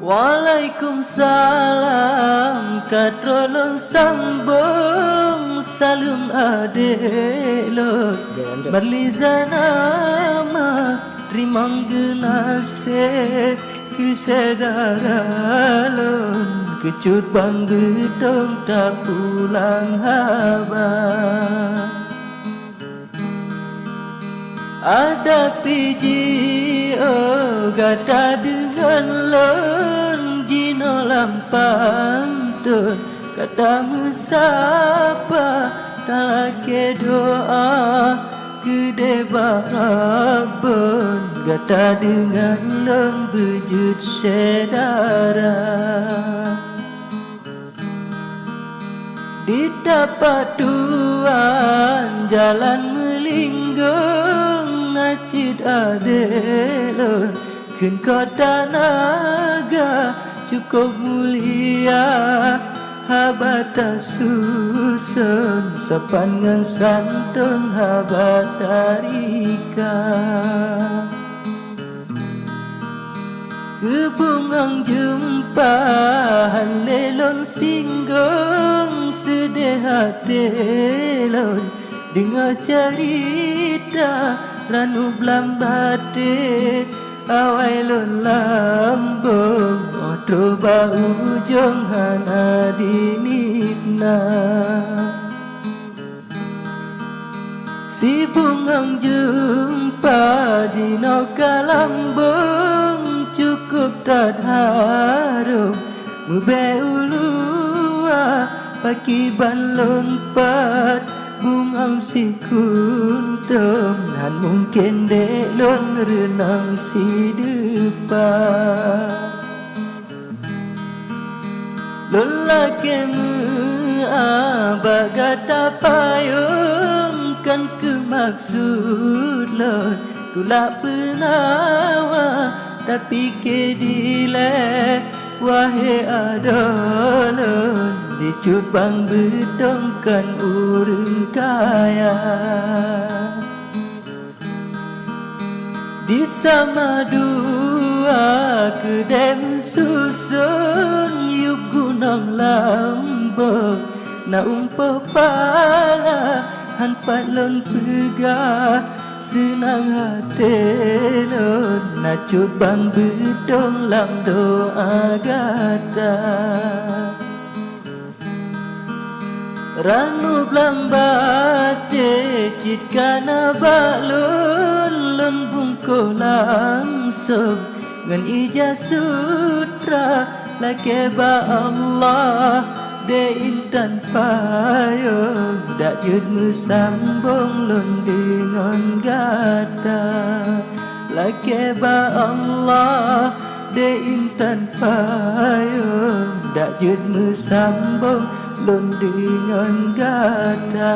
Waalaikumsalam katrolon sambung salam adelon berlizana rimang genase kesedaralon kecut bang gedong tak pulang haba ada piji gata dengan lon jino lampang tun kata mesapa talake doa gede barabun gata dengan lon bejut sedara didapat tuan jalan melinggung nacid adelon kun kota naga cukup mulia habata susun sepanjang santun habatarika kebungang jumpa lelon singgung sedih hatelon dengar cerita ranu blambate awai lon lambung otro ba ujung hana dinitna si bungang jumpa jino kalambung cukup tak harum mube ulua paki ban lompat bungang si kuntum dan mungkin dek lon renang si depan lelaki bagata payung kan kemaksud lon kulak penawa tapi kedile wahai adolon dicut bang bedongkan urang kaya di sama dua kedai susun yuk gunung lambung na umpah pala hanpat lon pegah senang hati lon na cut bang bedong lam doa gata ranu blambate cit kana balun lon bungko langsung ngan ijaz sutra lake ba Allah de intan payung dak jud mesambung lon dengan gata lake ba Allah de intan payung dak jud mesambung lon dengan gata